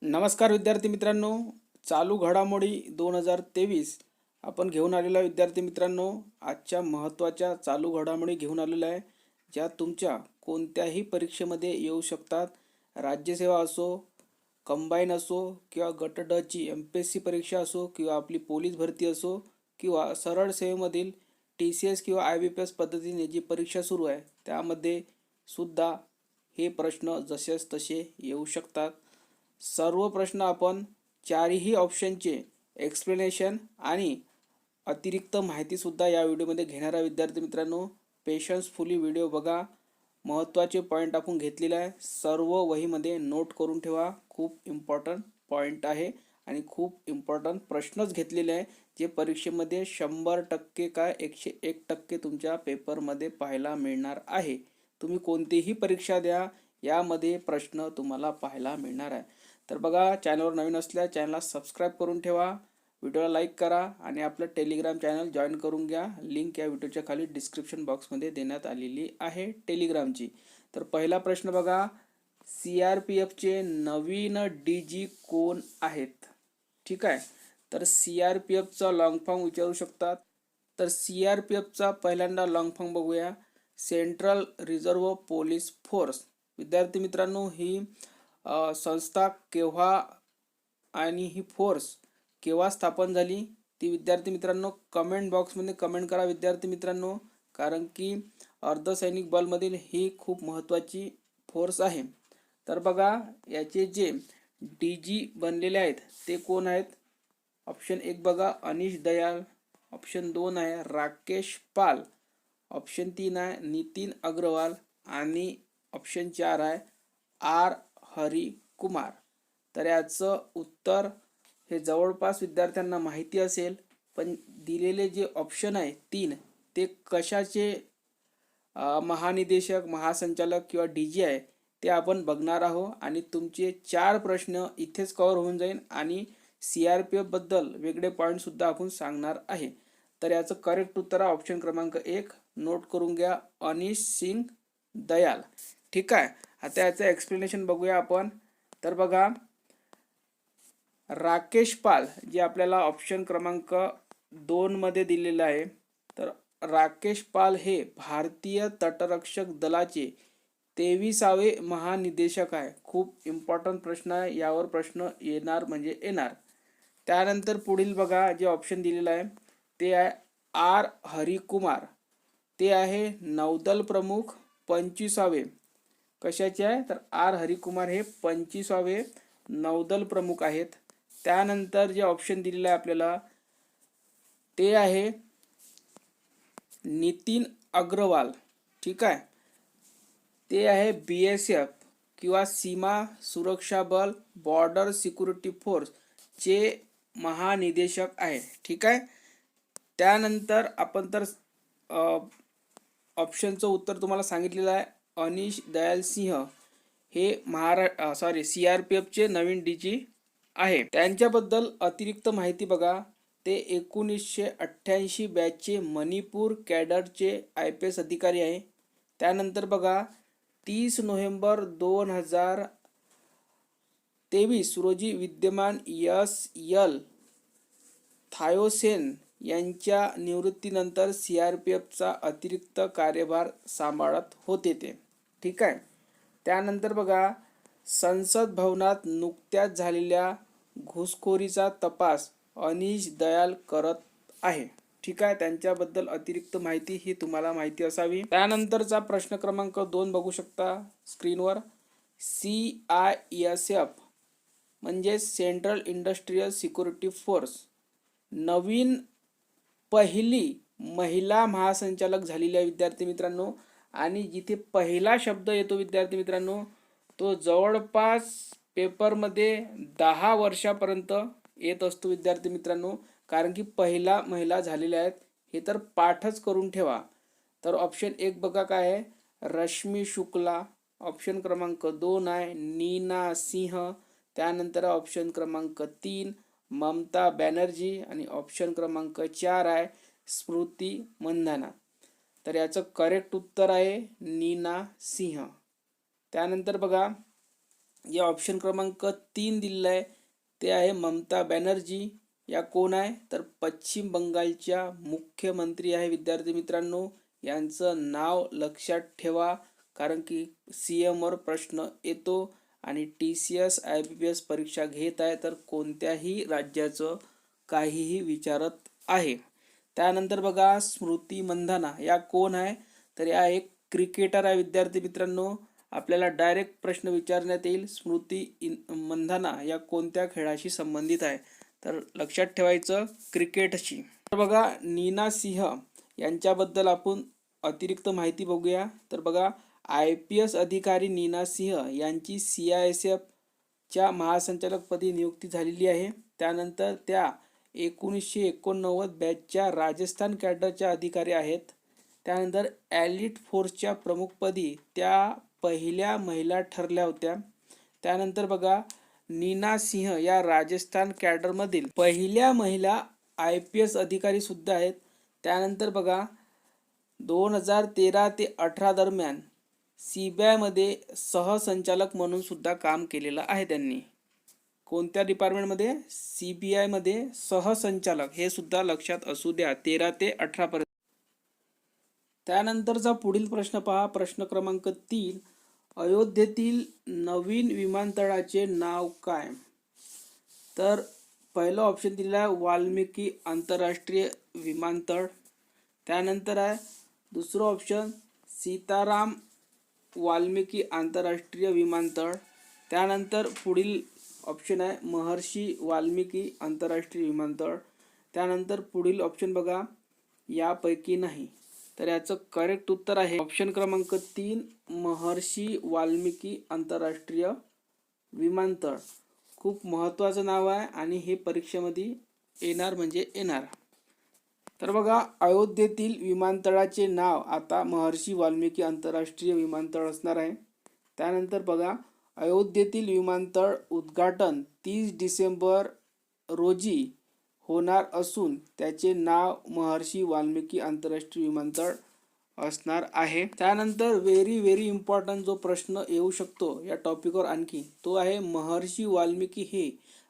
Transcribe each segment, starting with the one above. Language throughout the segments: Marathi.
नमस्कार विद्यार्थी मित्रांनो. चालू घडामोडी 2023 आपण घेऊन आलेला विद्यार्थी मित्रांनो. आजच्या महत्त्वाच्या चालू घडामोडी घेऊन आलेला आहे, ज्या तुमच्या कोणत्याही परीक्षेमध्ये येऊ शकतात. राज्यसेवा असो, कंबाईन असो, किंवा गट ड ची MPSC परीक्षा असो, किंवा आपली पोलीस भरती असो, किंवा सरळ सेवेमधील TCS किंवा IBPS पद्धतीने जी परीक्षा सुरू आहे त्यामध्ये सुद्धा हे प्रश्न जसेच तसे येऊ शकतात. सर्व प्रश्न आपण चारही ऑप्शनचे एक्सप्लेनेशन आणि अतिरिक्त माहितीसुद्धा या व्हिडिओमध्ये घेणारा विद्यार्थी मित्रांनो, पेशन्सफुली व्हिडिओ बघा. महत्त्वाचे पॉईंट आपण घेतलेले आहे, सर्व वहीमध्ये नोट करून ठेवा. खूप इम्पॉर्टंट पॉईंट आहे आणि खूप इम्पॉर्टंट प्रश्नच घेतलेले आहे, जे परीक्षेमध्ये 100% काय 101% तुमच्या पेपरमध्ये पाहायला मिळणार आहे. तुम्ही कोणतीही परीक्षा द्या, यामध्ये प्रश्न तुम्हाला पाहायला मिळणार आहे. तर बघा, चॅनलवर नवीन असल्यास चॅनलला सबस्क्राईब करून ठेवा, व्हिडिओला लाईक करा आणि आपलं टेलिग्राम चॅनल जॉईन करून घ्या. लिंक या व्हिडिओच्या खाली डिस्क्रिप्शन बॉक्समध्ये देण्यात आलेली आहे टेलिग्रामची. तर पहिला प्रश्न बघा, CRPFचे नवीन DG कोण आहेत? ठीक आहे, तर CRPFचा लॉंग फॉर्म विचारू शकतात. तर CRPFचा पहिल्यांदा लॉंग फॉर्म बघूया, सेंट्रल रिझर्व्ह पोलीस फोर्स. विद्यार्थी मित्रांनो, ही संस्था केव्हा आणि ही फोर्स केव्हा स्थापन झाली ती विद्यार्थी मित्रांनो कमेंट बॉक्समध्ये कमेंट करा विद्यार्थी मित्रांनो, कारण की अर्धसैनिक बलमधील ही खूप महत्त्वाची फोर्स आहे. तर बघा, याचे जे DG बनलेले आहेत ते कोण आहेत? ऑप्शन 1 बघा, अनिश दयाल. ऑप्शन 2 आहे राकेश पाल. ऑप्शन 3 आहे नितीन अग्रवाल. आणि ऑप्शन 4 आहे R हरी कुमार. तर याचं उत्तर हे जवळपास विद्यार्थ्यांना माहिती असेल, पण दिलेले जे ऑप्शन आहे 3 ते कशाचे महानिदेशक, महासंचालक किंवा DG आहे ते आपण बघणार आहोत. आणि तुमचे 4 प्रश्न इथेच कव्हर होऊन जाईल आणि CRPF बद्दल वेगळे पॉईंटसुद्धा आपण सांगणार आहे. तर याचं करेक्ट उत्तर आहे ऑप्शन क्रमांक 1. नोट करून घ्या, अनिश सिंग दयाल. ठीक आहे, आता याचं एक्सप्लेनेशन बघूया आपण. तर बघा, राकेश पाल जे आपल्याला ऑप्शन क्रमांक 2 मध्ये दिलेलं आहे, तर राकेश पाल हे भारतीय तटरक्षक दलाचे 23वे महानिदेशक आहे. खूप इम्पॉर्टंट प्रश्न आहे, यावर प्रश्न येणार म्हणजे येणार. त्यानंतर पुढील बघा, जे ऑप्शन दिलेलं आहे ते आहे R हरी कुमार. ते आहे नौदल प्रमुख 25वे. कशाचे आहे? तर R हरी कुमार हे 25वे नौदल प्रमुख आहेत. त्यानंतर जे ऑप्शन दिलेलं आहे आपल्याला ते आहे नितीन अग्रवाल. ठीक आहे, ते आहे BSF किंवा सीमा सुरक्षा बल, बॉर्डर सिक्युरिटी फोर्स चे महानिदेशक आहे. ठीक आहे, त्यानंतर आपण तर ऑप्शनचं उत्तर तुम्हाला सांगितलेलं आहे, अनिश दयाल सिंह हे CRPFचे नवीन DG आहे. त्यांच्याबद्दल अतिरिक्त माहिती बघा, ते 1988 बॅचचे मणिपूर कॅडरचे IPS अधिकारी आहे. त्यानंतर बघा, 30 नोव्हेंबर 2023 रोजी विद्यमान SL थायोसेन यांच्या निवृत्तीनंतर CRPFचा अतिरिक्त कार्यभार सांभाळत होते ते. ठीक आहे, त्यानंतर बघा, संसद भवनात नुकत्याच झालेल्या घुसखोरीचा तपास अनिश दयाल करत आहे. ठीक आहे, त्यांच्याबद्दल अतिरिक्त माहिती ही तुम्हाला माहिती असावी. त्यानंतरचा प्रश्न क्रमांक 2 बघू शकता स्क्रीनवर. CISF म्हणजे सेंट्रल इंडस्ट्रियल सिक्युरिटी फोर्स नवीन पहिली महिला महासंचालक झालेली आहे विद्यार्थी मित्रांनो. आणि जिथे पहिला शब्द येतो विद्यार्थी मित्रांनो, तो जवळपास पेपरमध्ये 10 वर्षापर्यंत येत असतो विद्यार्थी मित्रांनो, कारण की पहिला महिला झालेल्या आहेत. हे तर पाठच करून ठेवा. तर ऑप्शन 1 बघा काय आहे, रश्मी शुक्ला. ऑप्शन क्रमांक 2 आहे नीना सिंह. त्यानंतर ऑप्शन क्रमांक 3 ममता बॅनर्जी. आणि ऑप्शन क्रमांक 4 आहे स्मृती मंधाना. तर याचं करेक्ट उत्तर आहे नीना सिंह. त्यानंतर बघा, जे ऑप्शन क्रमांक 3 दिलेला आहे ते आहे ममता बॅनर्जी. या कोण आहे तर पश्चिम बंगालच्या मुख्यमंत्री आहे विद्यार्थी मित्रांनो. यांचं नाव लक्षात ठेवा, कारण की CM वर प्रश्न येतो आणि TCS IBPS परीक्षा घेत आहे तर कोणत्याही राज्याचं काहीही विचारत आहे. त्यानंतर बघा स्मृती मंधाना. या कोण आहे तर या एक क्रिकेटर आहे विद्यार्थी मित्रांनो. आपल्याला डायरेक्ट प्रश्न विचारण्यात येईल स्मृती मंधाना या कोणत्या खेळाशी संबंधित आहे, तर लक्षात ठेवायचं क्रिकेटशी. तर बघा नीना सिंह यांच्याबद्दल आपण अतिरिक्त माहिती बघूया. तर बघा IPS अधिकारी नीना सिंह यांची CISF च्या महासंचालकपदी नियुक्ती झालेली आहे. त्यानंतर त्या 1989 बॅचच्या राजस्थान कॅडरच्या अधिकारी आहेत. त्यानंतर एलिट फोर्सच्या प्रमुखपदी त्या पहिल्या महिला ठरल्या होत्या. त्यानंतर बघा नीना सिंह या राजस्थान कॅडरमधील पहिल्या महिला IPS अधिकारी सुद्धा आहेत. त्यानंतर बघा 2013 ते 18 दरम्यान CBI मध्ये सहसंचालक म्हणून सुद्धा काम केलेलं आहे त्यांनी. कोणत्या डिपार्टमेंटमध्ये? CBI मध्ये सहसंचालक, हे सुद्धा लक्षात असू द्या 13 ते 18 पर्यंत. त्यानंतरचा पुढील प्रश्न पहा, प्रश्न क्रमांक 3. अयोध्येतील नवीन विमानतळाचे नाव काय? तर पहिलं ऑप्शन दिलेलं आहे वाल्मिकी आंतरराष्ट्रीय विमानतळ. त्यानंतर आहे दुसरं ऑप्शन सीताराम वाल्मिकी आंतरराष्ट्रीय विमानतळ. त्यानंतर पुढील ऑप्शन आहे महर्षी वाल्मिकी आंतरराष्ट्रीय विमानतळ. त्यानंतर पुढील ऑप्शन बघा यापैकी नाही. तर याचं करेक्ट उत्तर आहे ऑप्शन क्रमांक 3 महर्षी वाल्मिकी आंतरराष्ट्रीय विमानतळ. खूप महत्त्वाचं नाव आहे आणि हे परीक्षेमध्ये येणार म्हणजे येणार. तर बघा अयोध्येतील विमानतळाचे नाव आता महर्षी वाल्मिकी आंतरराष्ट्रीय विमानतळ असणार आहे. त्यानंतर बघा अयोध्येतील विमानतळ उद्घाटन 30 डिसेंबर रोजी होणार असून त्याचे नाव महर्षी वाल्मिकी आंतरराष्ट्रीय विमानतळ असणार आहे. त्यानंतर व्हेरी इम्पॉर्टंट जो प्रश्न येऊ शकतो या टॉपिकवर आणखी, तो आहे महर्षी वाल्मिकी हे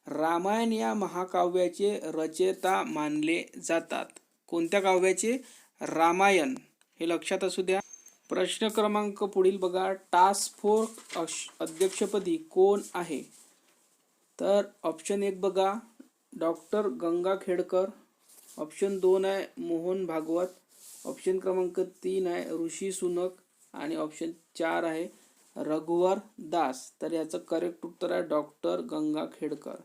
रामायण या महाकाव्याचे रचयिता मानले जातात. कोणत्या काव्याचे? रामायण, हे लक्षात असू द्या. प्रश्न क्रमांक पुढील बघा टास्क फोर्स अध्यक्षपदी कोण आहे? तर ऑप्शन 1 बघा डॉक्टर गंगाखेडकर. ऑप्शन 2 आहे मोहन भागवत. ऑप्शन क्रमांक 3 आहे ऋषी सुनक आणि ऑप्शन 4 आहे रघुवर दास. तर याचं करेक्ट उत्तर आहे डॉक्टर गंगाखेडकर.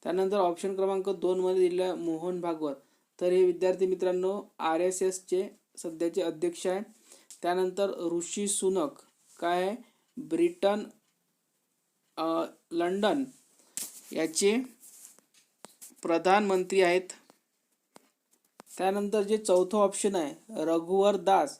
त्यानंतर ऑप्शन क्रमांक 2 मध्ये दिलेलं आहे मोहन भागवत. तर हे विद्यार्थी मित्रांनो RSSचे सध्याचे अध्यक्ष आहे. त्यानंतर ऋषी सुनक काय आहे? ब्रिटन लंडन याचे प्रधानमंत्री आहेत. त्यानंतर जे चौथं ऑप्शन आहे रघुवर दास,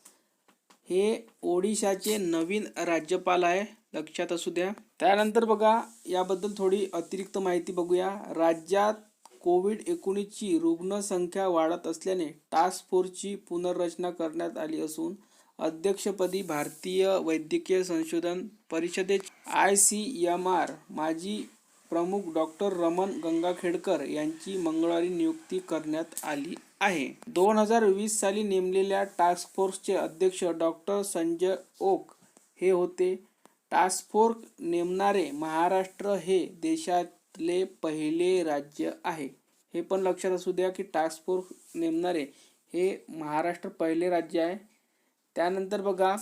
हे ओडिशाचे नवीन राज्यपाल आहे, लक्षात असू द्या. त्यानंतर बघा याबद्दल थोडी अतिरिक्त माहिती बघूया. राज्यात COVID-19ची रुग्णसंख्या वाढत असल्याने टास्क फोर्सची पुनर्रचना करण्यात आली असून अध्यक्षपदी भारतीय वैद्यकीय संशोधन परिषदेचे ICMR माजी प्रमुख डॉक्टर रमण गंगाखेडकर यांची मंगळवारी नियुक्ती करण्यात आली आहे. 2020 साली नेमलेल्या टास्क फोर्सचे अध्यक्ष डॉक्टर संजय ओक हे होते. टास्क फोर्स नेमणारे महाराष्ट्र हे देशातले पहिले राज्य आहे. हे पण लक्षात असू द्या की टास्क फोर्स नेमणारे हे महाराष्ट्र पहिले राज्य आहे. त्यानंतर बघा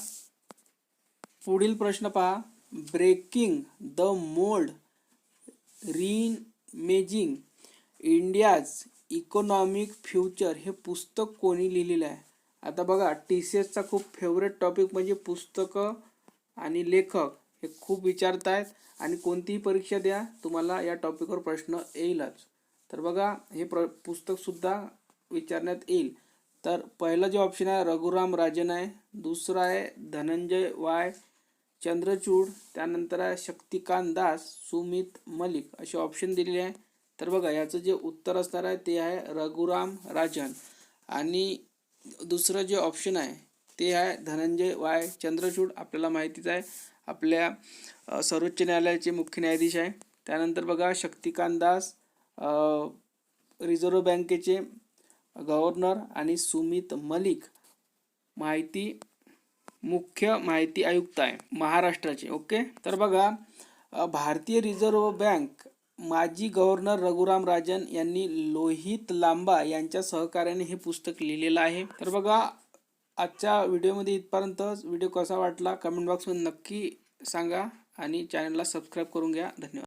पुढील प्रश्न पहा, breaking the mould reimagining India's economic future हे पुस्तक कोणी लिहिलेलं आहे? आता बघा TCSचा खूप फेवरेट टॉपिक म्हणजे पुस्तकं आणि लेखक हे खूप विचारत आहेत आणि कोणतीही परीक्षा द्या तुम्हाला या टॉपिकवर प्रश्न येईलच. तर बघा हे पुस्तकसुद्धा विचारण्यात येईल. तर पहिलं जे ऑप्शन आहे रघुराम राजन आहे. दुसरा आहे धनंजय वाय चंद्रचूड. त्यानंतर आहे शक्तिकांत दास, सुमित मलिक असे ऑप्शन दिलेले आहे. तर बघा याचं जे उत्तर असणार आहे ते आहे रघुराम राजन. आणि दुसरं जे ऑप्शन आहे ते आहे धनंजय वाय चंद्रचूड, आपल्याला माहितीच आहे. आपल्या सर्वोच्च न्यायालयाचे मुख्य न्यायाधीश आहे. त्यानंतर बघा शक्तिकांत दास रिझर्व्ह बँकेचे गव्हर्नर आणि सुमित मलिक मुख्य माहिती आयुक्त आहे महाराष्ट्राचे. ओके, तर बघा भारतीय रिझर्व्ह बँक माजी गव्हर्नर रघुराम राजन यांनी लोहित लांबा यांच्या सहकार्याने हे पुस्तक लिहिलेलं आहे. तर बघा आजच्या व्हिडिओमध्ये इथपर्यंतच. व्हिडिओ कसा वाटला कमेंट बॉक्समध्ये नक्की सांगा आणि चॅनलला सबस्क्राईब करून घ्या. धन्यवाद.